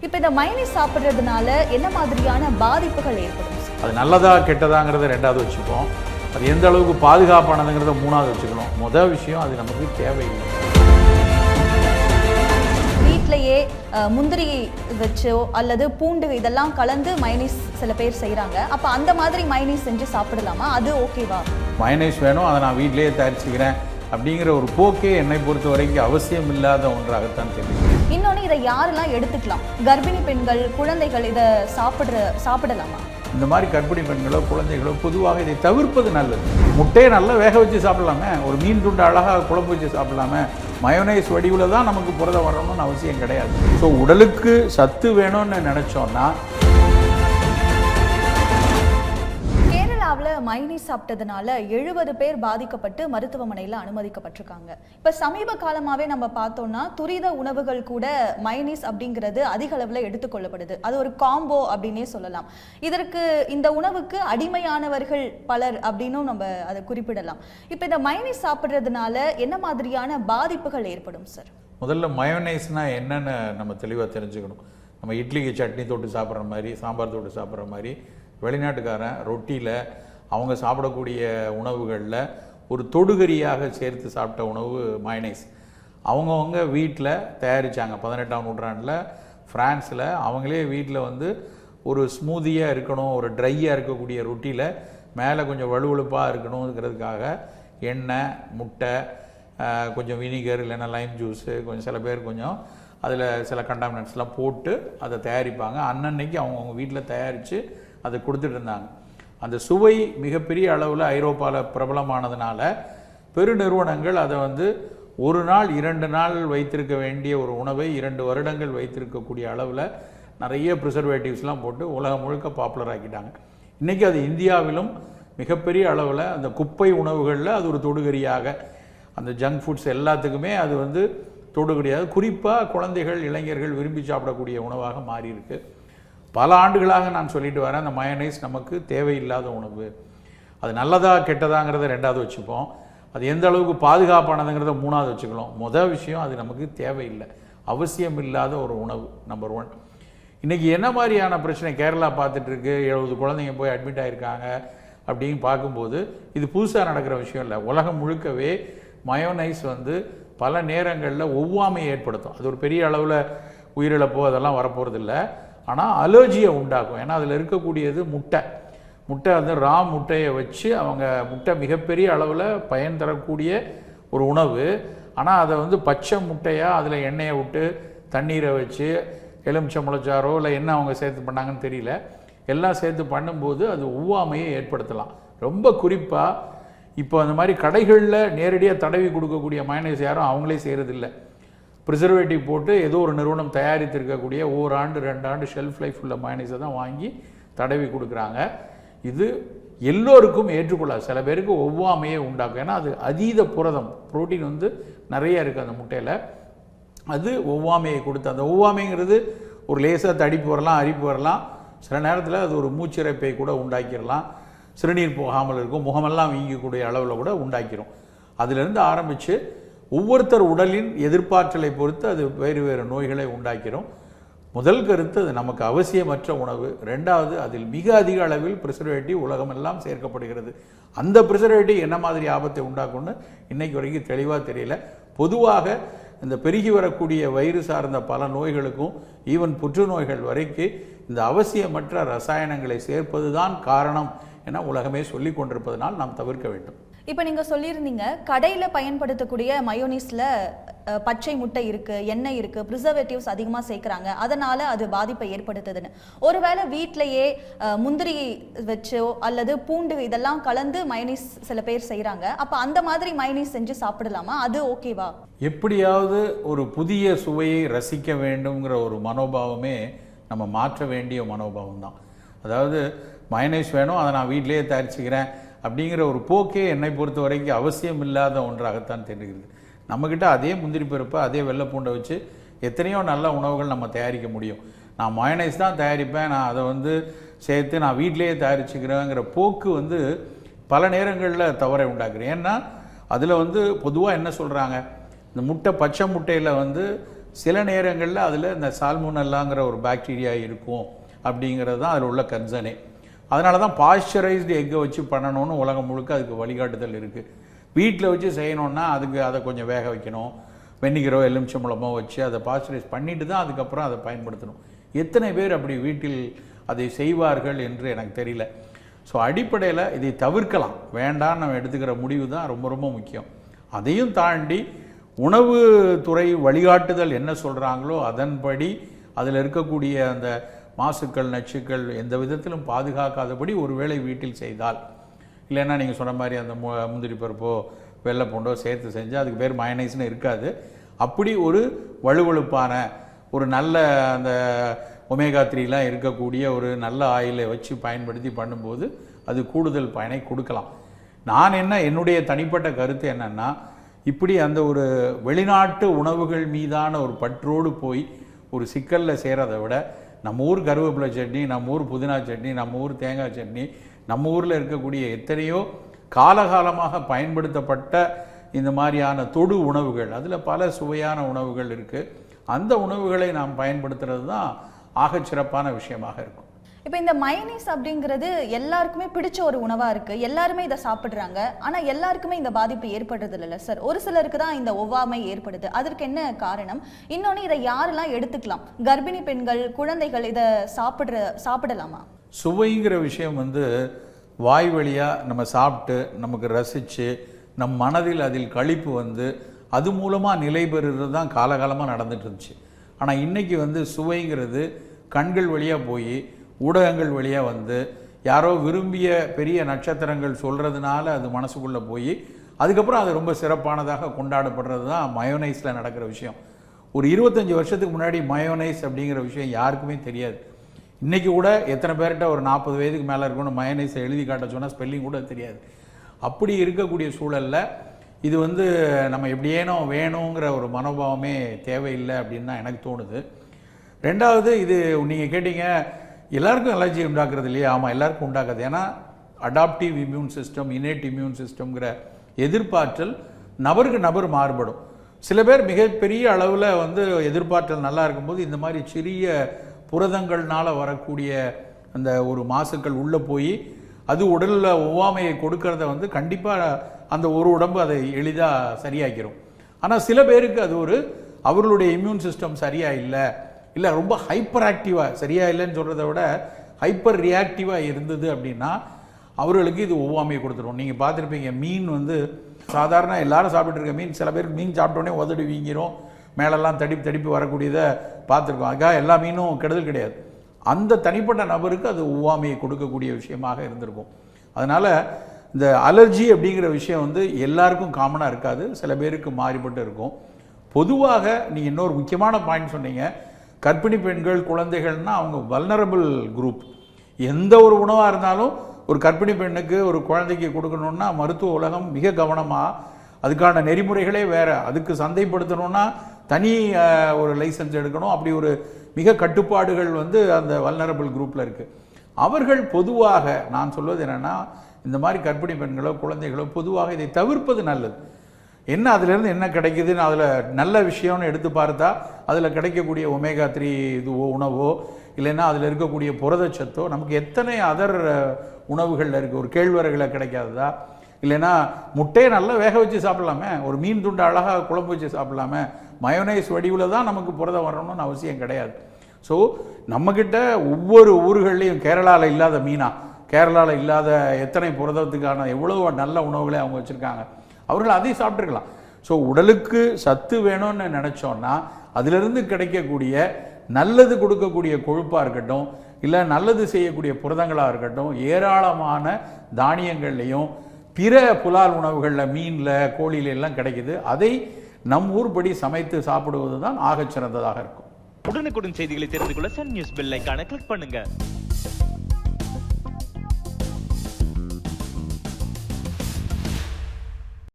இப்போ இந்த மைனஸ் சாப்பிட்றதுனால என்ன மாதிரியான பாதிப்புகள் ஏற்படும்? அது நல்லதா கெட்டதாங்கிறத ரெண்டாவது வச்சுப்போம். அது எந்த அளவுக்கு பாதுகாப்பானதுங்கிறத மூணாவது வச்சுக்கணும். முதல் விஷயம் அது நமக்கு தேவையில்லை. வீட்டிலேயே முந்திரி வச்சோ அல்லது பூண்டு இதெல்லாம் கலந்து மைனஸ் சில பேர் செய்கிறாங்க. அப்போ அந்த மாதிரி மைனஸ் செஞ்சு சாப்பிடலாமா? அது ஓகேவா? மைனஸ் வேணும், அதை நான் வீட்டிலேயே தயாரிச்சுக்கிறேன் அப்படிங்கிற ஒரு போக்கே என்னை பொறுத்த வரைக்கும் அவசியம் இல்லாத ஒன்றாகத்தான் தெரியும். இன்னொன்று, இதை யாரெல்லாம் எடுத்துக்கலாம்? கர்ப்பிணி பெண்கள், குழந்தைகள் இதை சாப்பிடலாமா? இந்த மாதிரி கர்ப்பிணி பெண்களோ குழந்தைகளோ பொதுவாக இதை தவிர்ப்பது நல்லது. முட்டையை நல்லா வேக வச்சு சாப்பிடலாமே, ஒரு மீன் துண்டு அழகாக குழம்பு வச்சு சாப்பிடலாமே. மயோனைஸ் வடிவில் தான் நமக்கு புரதம் வரணும்னு அவசியம் கிடையாது. ஸோ உடலுக்கு சத்து வேணும்னு நினச்சோன்னா மைனஸ் சாப்பிட்டதுனால 70 பேர் பாதிக்கப்பட்டு மருத்துவமனையில் அனுமதிக்கப்பட்டிருக்காங்க. இப்போ சமீப காலமாகவே நம்ம பார்த்தோம்னா துரித உணவுகள் கூட மைனஸ் அப்படிங்கிறது அதிக அளவில் எடுத்துக்கொள்ளப்படுது. அது ஒரு காம்போ அப்படின்னே சொல்லலாம். இதற்கு இந்த உணவுக்கு அடிமையானவர்கள் பலர் அப்படின்னும் நம்ம அதை குறிப்பிடலாம். இப்போ இந்த மைனஸ் சாப்பிட்றதுனால என்ன மாதிரியான பாதிப்புகள் ஏற்படும் சார்? முதல்ல மயோனைஸ்னால் என்னென்னு நம்ம தெளிவாக தெரிஞ்சுக்கணும். நம்ம இட்லிக்கு சட்னி தொட்டு சாப்பிட்ற மாதிரி, சாம்பார் தொட்டு சாப்பிட்ற மாதிரி வெளிநாட்டுக்காரன் ரொட்டியில் அவங்க சாப்பிடக்கூடிய உணவுகளில் ஒரு தொடுகரியாக சேர்த்து சாப்பிட்ட உணவு மயோனைஸ். அவங்கவுங்க வீட்டில் தயாரித்தாங்க. 18ஆம் நூற்றாண்டில் ஃப்ரான்ஸில் அவங்களே வீட்டில் வந்து ஒரு ஸ்மூதியாக இருக்கணும், ஒரு ட்ரையாக இருக்கக்கூடிய ரொட்டியில் மேலே கொஞ்சம் வலுவழுப்பாக இருக்கணுங்கிறதுக்காக எண்ணெய், முட்டை, கொஞ்சம் வினிகர் இல்லைன்னா லைம் ஜூஸு, கொஞ்சம் சில பேர் கொஞ்சம் அதில் சில கண்டாமினன்ட்ஸ்லாம் போட்டு அதை தயாரிப்பாங்க. அன்னன்னைக்கு அவங்கவுங்க வீட்டில் தயாரித்து அதை கொடுத்துட்டு இருந்தாங்க. அந்த சுவை மிகப்பெரிய அளவில் ஐரோப்பாவில் பிரபலமானதுனால பெருநிறுவனங்கள் அதை வந்து ஒரு நாள் 2 நாள் வைத்திருக்க வேண்டிய ஒரு உணவை 2 வருடங்கள் வைத்திருக்கக்கூடிய அளவில் நிறைய ப்ரிசர்வேட்டிவ்ஸ்லாம் போட்டு உலகம் முழுக்க பாப்புலர் ஆக்கிட்டாங்க. இன்றைக்கி அது இந்தியாவிலும் மிகப்பெரிய அளவில் அந்த குப்பை உணவுகளில் அது ஒரு தொடுகரியாக, அந்த ஜங்க் ஃபுட்ஸ் எல்லாத்துக்குமே அது வந்து தொடுகரியாக, குறிப்பாக குழந்தைகள் இளைஞர்கள் விரும்பி சாப்பிடக்கூடிய உணவாக மாறியிருக்கு. பல ஆண்டுகளாக நான் சொல்லிட்டு வரேன், அந்த மயோனைஸ் நமக்கு தேவையில்லாத உணவு. அது நல்லதா கெட்டதாங்கிறத ரெண்டாவது வச்சுப்போம். அது எந்த அளவுக்கு பாதுகாப்பானதுங்கிறத மூணாவது வச்சுக்கலாம். முதல் விஷயம் அது நமக்கு தேவையில்லை, அவசியம் இல்லாத ஒரு உணவு. நம்பர் 1. இன்றைக்கி என்ன மாதிரியான பிரச்சனை கேரளா பார்த்துட்ருக்கு, 70 குழந்தைங்க போய் அட்மிட் ஆகிருக்காங்க அப்படின்னு பார்க்கும்போது இது புதுசாக நடக்கிற விஷயம் இல்லை. உலகம் முழுக்கவே மயோனைஸ் வந்து பல நேரங்களில் ஒவ்வாமையை ஏற்படுத்தும். அது ஒரு பெரிய அளவில் உயிரிழப்போ அதெல்லாம் வரப்போகிறதில்ல, ஆனால் அலர்ஜியை உண்டாக்கும். ஏன்னா அதில் இருக்கக்கூடியது முட்டை வந்து ரா முட்டையை வச்சு அவங்க முட்டை மிகப்பெரிய அளவில் பயன் தரக்கூடிய ஒரு உணவு. ஆனால் அதை வந்து பச்சை முட்டையாக அதில் எண்ணெயை விட்டு தண்ணீரை வச்சு எலுமிச்சை முளைச்சாரோ இல்லை என்ன அவங்க சேர்த்து பண்ணாங்கன்னு தெரியல, எல்லாம் சேர்த்து பண்ணும்போது அது ஒவ்வாமையை ஏற்படுத்தலாம். ரொம்ப குறிப்பாக இப்போ அந்த மாதிரி கடைகளில் நேரடியாக தடவி கொடுக்கக்கூடிய மயோனைஸ் யாரும் அவங்களே செய்கிறதில்லை. ப்ரிசர்வேட்டிவ் போட்டு ஏதோ ஒரு நிறுவனம் தயாரித்திருக்கக்கூடிய 1 ஆண்டு 2 ஆண்டு ஷெல்ஃப் லைஃப் உள்ள மயோனைஸை தான் வாங்கி தடவி கொடுக்குறாங்க. இது எல்லோருக்கும் ஏற்றுக்கொள்ளாது. சில பேருக்கு ஒவ்வாமையே உண்டாக்கும். ஏன்னா அது அதீத புரதம், புரோட்டீன் வந்து நிறைய இருக்குது அந்த முட்டையில். அது ஒவ்வாமையை கொடுத்து, அந்த ஒவ்வாமைங்கிறது ஒரு லேசாக தடிப்பு வரலாம், அரிப்பு வரலாம், சில நேரத்தில் அது ஒரு மூச்சிறைப்பை கூட உண்டாக்கிடலாம், சிறுநீர் போகாமல் இருக்கும், முகமெல்லாம் வீங்கக்கூடிய அளவில் கூட உண்டாக்கிடும். அதிலிருந்து ஆரம்பித்து ஒவ்வொருத்தர் உடலின் எதிர்ப்பாற்றலை பொறுத்து அது வேறு வேறு நோய்களை உண்டாக்கிறோம். முதல் கருத்து, அது நமக்கு அவசியமற்ற உணவு. ரெண்டாவது, அதில் மிக அதிக அளவில் ப்ரிசர்வேட்டிவ் உலகமெல்லாம் சேர்க்கப்படுகிறது. அந்த ப்ரிசர்வேட்டிவ் என்ன மாதிரி ஆபத்தை உண்டாக்கும்னு இன்னைக்கு வரைக்கும் தெளிவாக தெரியல. பொதுவாக இந்த பெருகி வரக்கூடிய வயிறு சார்ந்த பல நோய்களுக்கும் ஈவன் புற்றுநோய்கள் வரைக்கும் இந்த அவசியமற்ற ரசாயனங்களை சேர்ப்பது தான் காரணம் என உலகமே சொல்லி கொண்டிருப்பதனால் நாம் தவிர்க்க வேண்டும். இப்போ நீங்கள் சொல்லியிருந்தீங்க கடையில் பயன்படுத்தக்கூடிய மயோனைஸில் பச்சை முட்டை இருக்குது, எண்ணெய் இருக்குது, ப்ரிசர்வேட்டிவ்ஸ் அதிகமாக சேர்க்குறாங்க, அதனால் அது பாதிப்பை ஏற்படுத்துதுன்னு. ஒருவேளை வீட்டிலையே முந்திரி வச்சோ அல்லது பூண்டு இதெல்லாம் கலந்து மயோனைஸ் சில பேர் செய்கிறாங்க. அப்போ அந்த மாதிரி மயோனைஸ் செஞ்சு சாப்பிடலாமா? அது ஓகேவா? எப்படியாவது ஒரு புதிய சுவையை ரசிக்க வேண்டுங்கிற ஒரு மனோபாவமே நம்ம மாற்ற வேண்டிய மனோபாவம் தான். அதாவது மயோனைஸ் வேணும், அதை நான் வீட்டிலேயே தயாரிச்சுக்கிறேன் அப்படிங்கிற ஒரு போக்கே என்னை பொறுத்த வரைக்கும் அவசியம் இல்லாத ஒன்றாகத்தான் தெரிகிறது. நம்மக்கிட்ட அதே முந்திரி பருப்பை, அதே வெள்ளைப்பூண்டை வச்சு எத்தனையோ நல்ல உணவுகள் நம்ம தயாரிக்க முடியும். நான் மயோனைஸ் தான் தயாரிப்பேன், நான் அதை வந்து சேர்த்து நான் வீட்டிலேயே தயாரிச்சுக்கிறேங்கிற போக்கு வந்து பல நேரங்களில் தவறை உண்டாக்குறேன். ஏன்னா அதில் வந்து பொதுவாக என்ன சொல்கிறாங்க, இந்த முட்டை, பச்சை முட்டையில் வந்து சில நேரங்களில் அதில் இந்த சால்மோனல்லாங்கிற ஒரு பாக்டீரியா இருக்கும் அப்படிங்கிறது தான் அதில் உள்ள கன்சர்னே. அதனால தான் பாஸ்சரைஸ்டு எக்கை வச்சு பண்ணணும்னு உலகம் முழுக்க அதுக்கு வழிகாட்டுதல் இருக்குது. வீட்டில் வச்சு செய்யணுன்னா அதுக்கு அதை கொஞ்சம் வேக வைக்கணும், வெந்நீரோ எலுமிச்சம்பழமோ வச்சு அதை பாஸ்சரைஸ் பண்ணிட்டு தான் அதுக்கப்புறம் அதை பயன்படுத்தணும். எத்தனை பேர் அப்படி வீட்டில் அதை செய்வார்கள் என்று எனக்கு தெரியல. ஸோ அடிப்படையில் இதை தவிர்க்கலாம், வேண்டான்னு நம்ம எடுத்துக்கிற முடிவு தான் ரொம்ப ரொம்ப முக்கியம். அதையும் தாண்டி உணவுத்துறை வழிகாட்டுதல் என்ன சொல்கிறாங்களோ அதன்படி அதில் இருக்கக்கூடிய அந்த மாசுக்கள் நச்சுக்கள் எந்த விதத்திலும் பாதுகாக்காதபடி ஒருவேளை வீட்டில் செய்தால், இல்லைன்னா நீங்கள் சொன்ன மாதிரி அந்த முந்திரி பருப்போ வெள்ளை பூண்டோ சேர்த்து செஞ்சால் அதுக்கு பேர் மயனைஸ்னு இருக்காது. அப்படி ஒரு வலுவழுப்பான ஒரு நல்ல அந்த ஒமேகா 3 இருக்கக்கூடிய ஒரு நல்ல ஆயிலை வச்சு பயன்படுத்தி பண்ணும்போது அது கூடுதல் பயனை கொடுக்கலாம். நான் என்னுடைய தனிப்பட்ட கருத்து என்னன்னா, இப்படி அந்த ஒரு வெளிநாட்டு உணவுகள் மீதான ஒரு பற்றோடு போய் ஒரு சிக்கலில் சேரதை விட நம்ம ஊர் கருவேப்பிலை சட்னி, நம்ம ஊர் புதினா சட்னி, நம்ம ஊர் தேங்காய் சட்னி, நம்ம ஊரில் இருக்கக்கூடிய எத்தனையோ காலகாலமாக பயன்படுத்தப்பட்ட இந்த மாதிரியான தொடு உணவுகள், அதில் பல சுவையான உணவுகள் இருக்குது. அந்த உணவுகளை நாம் பயன்படுத்துறது தான் ஆகச்சிறப்பான விஷயமாக இருக்கும். இப்போ இந்த மயனீஸ் அப்படிங்கிறது எல்லாருக்குமே பிடிச்ச ஒரு உணவாக இருக்குது, எல்லாருமே இதை சாப்பிட்றாங்க. ஆனால் எல்லாருக்குமே இந்த பாதிப்பு ஏற்படுறது இல்லை சார். ஒரு சிலருக்கு தான் இந்த ஒவ்வாமை ஏற்படுது. அதற்கு என்ன காரணம்? இன்னொன்று, இதை யாரெல்லாம் எடுத்துக்கலாம்? கர்ப்பிணி பெண்கள், குழந்தைகள் இதை சாப்பிடலாமா? சுவைங்கிற விஷயம் வாய் வழியாக நம்ம சாப்பிட்டு நமக்கு ரசித்து நம் மனதில் அதில் களிப்பு அது மூலமாக நிலை பெறுறது தான் காலகாலமாக நடந்துட்டு இருந்துச்சு. ஆனால் இன்றைக்கி சுவைங்கிறது கண்கள் வழியாக போய் ஊடகங்கள் வழியாக யாரோ விரும்பிய பெரிய நட்சத்திரங்கள் சொல்கிறதுனால அது மனசுக்குள்ளே போய் அதுக்கப்புறம் அது ரொம்ப சிறப்பானதாக கொண்டாடப்படுறது தான் மயோனைஸில் நடக்கிற விஷயம். ஒரு 25 வருஷத்துக்கு முன்னாடி மயோனைஸ் அப்படிங்கிற விஷயம் யாருக்குமே தெரியாது. இன்றைக்கி கூட எத்தனை பேர்கிட்ட ஒரு 40 வயதுக்கு மேலே இருக்கணும் மயோனைஸை எழுதி காட்ட சொன்னால் ஸ்பெல்லிங் கூட தெரியாது. அப்படி இருக்கக்கூடிய சூழலில் இது நம்ம எப்படியேனோ வேணுங்கிற ஒரு மனோபாவமே தேவையில்லை அப்படின்னு தான் எனக்கு தோணுது. ரெண்டாவது, இது நீங்கள் கேட்டீங்க எல்லாருக்கும் அலர்ஜி உண்டாக்குறது இல்லையா? ஆமாம், எல்லாருக்கும் உண்டாக்குது. ஏன்னா adaptive immune system, innate immune சிஸ்டம்ங்கிற எதிர்ப்பாற்றல் நபருக்கு நபர் மாறுபடும். சில பேர் மிகப்பெரிய அளவில் எதிர்ப்பாற்றல் நல்லா இருக்கும்போது இந்த மாதிரி சிறிய புரதங்கள்னால வரக்கூடிய அந்த ஒரு மாசுக்கள் உள்ளே போய் அது உடலில் ஒவ்வாமையை கொடுக்கறத கண்டிப்பாக அந்த ஒரு உடம்பு அதை எளிதாக சரியாக்கிடும். ஆனால் சில பேருக்கு அது அவர்களுடைய இம்யூன் சிஸ்டம் சரியாக இல்லை ரொம்ப ஹைப்பர் ஆக்டிவாக, சரியாக இல்லைன்னு சொல்கிறத விட ஹைப்பர் ரியாக்டிவாக இருந்தது அப்படின்னா அவர்களுக்கு இது ஒவ்வாமையை கொடுத்துரும். நீங்கள் பார்த்துருப்பீங்க, மீன் சாதாரண எல்லாரும் சாப்பிட்டு இருக்க மீன், சில பேருக்கு மீன் சாப்பிட்டோன்னே உதடு வீங்கிரும், மேலெல்லாம் தடிப்பு வரக்கூடியதை பார்த்துருக்கோம். அதுக்காக எல்லா மீனும் கெடுதல் கிடையாது. அந்த தனிப்பட்ட நபருக்கு அது ஒவ்வாமையை கொடுக்கக்கூடிய விஷயமாக இருந்திருக்கும். அதனால் இந்த அலர்ஜி அப்படிங்கிற விஷயம் எல்லாருக்கும் காமனாக இருக்காது, சில பேருக்கு மாறிப்பட்டு இருக்கும். பொதுவாக நீங்கள் இன்னொரு முக்கியமான பாயிண்ட் சொன்னீங்க, கர்ப்பிணி பெண்கள், குழந்தைகள்னால் அவங்க வல்னரபிள் குரூப். எந்த ஒரு உணவாக இருந்தாலும் ஒரு கர்ப்பிணி பெண்ணுக்கு ஒரு குழந்தைக்கு கொடுக்கணுன்னா மருத்துவ உலகம் மிக கவனமாக அதுக்கான நெறிமுறைகளே வேறு. அதுக்கு சந்தைப்படுத்தணுன்னா தனி ஒரு லைசன்ஸ் எடுக்கணும். அப்படி ஒரு மிக கட்டுப்பாடுகள் அந்த வல்னரபிள் குரூப்பில் இருக்குது. அவர்கள் பொதுவாக நான் சொல்வது என்னென்னா, இந்த மாதிரி கர்ப்பிணி பெண்களோ குழந்தைகளோ பொதுவாக இதை தவிர்ப்பது நல்லது. என்ன அதிலேருந்து என்ன கிடைக்குதுன்னு அதில் நல்ல விஷயம்னு எடுத்து பார்த்தா அதில் கிடைக்கக்கூடிய ஒமேகா 3 இதுவோ உணவோ இல்லைன்னா அதில் இருக்கக்கூடிய புரதச்சத்தோ நமக்கு எத்தனை அதர் உணவுகளில் இருக்குது. ஒரு கேழ்வரகுல கிடைக்காததா? இல்லைன்னா முட்டையை நல்லா வேக வச்சு சாப்பிடலாமே, ஒரு மீன் துண்டு அழகாக குழம்பு வச்சு சாப்பிடலாமே. மயோனைஸ் வடிவில் தான் நமக்கு புரதம் வரணும்னு அவசியம் கிடையாது. ஸோ நம்மக்கிட்ட ஒவ்வொரு ஊர்கள்லேயும் கேரளாவில் இல்லாத மீனா, கேரளாவில் இல்லாத எத்தனை புரதத்துக்கான எவ்வளோ நல்ல உணவுகளை அவங்க வச்சுருக்காங்க, அவர்கள் அதை சாப்பிட்ருக்கலாம். ஸோ உடலுக்கு சத்து வேணும்னு நினச்சோன்னா அதிலிருந்து கிடைக்கக்கூடிய நல்லது கொடுக்கக்கூடிய கொழுப்பாக இருக்கட்டும், இல்லை நல்லது செய்யக்கூடிய புரதங்களாக இருக்கட்டும், ஏராளமான தானியங்கள்லையும் பிற புலால் உணவுகளில், மீனில், கோழியில எல்லாம் கிடைக்குது. அதை நம் ஊர்படி சமைத்து சாப்பிடுவது தான் ஆகச்சிறந்ததாக இருக்கும். உடனுக்குடன் செய்திகளை தெரிந்து கொள்ள சன் நியூஸ் பெல் ஐகானை கிளிக் பண்ணுங்க.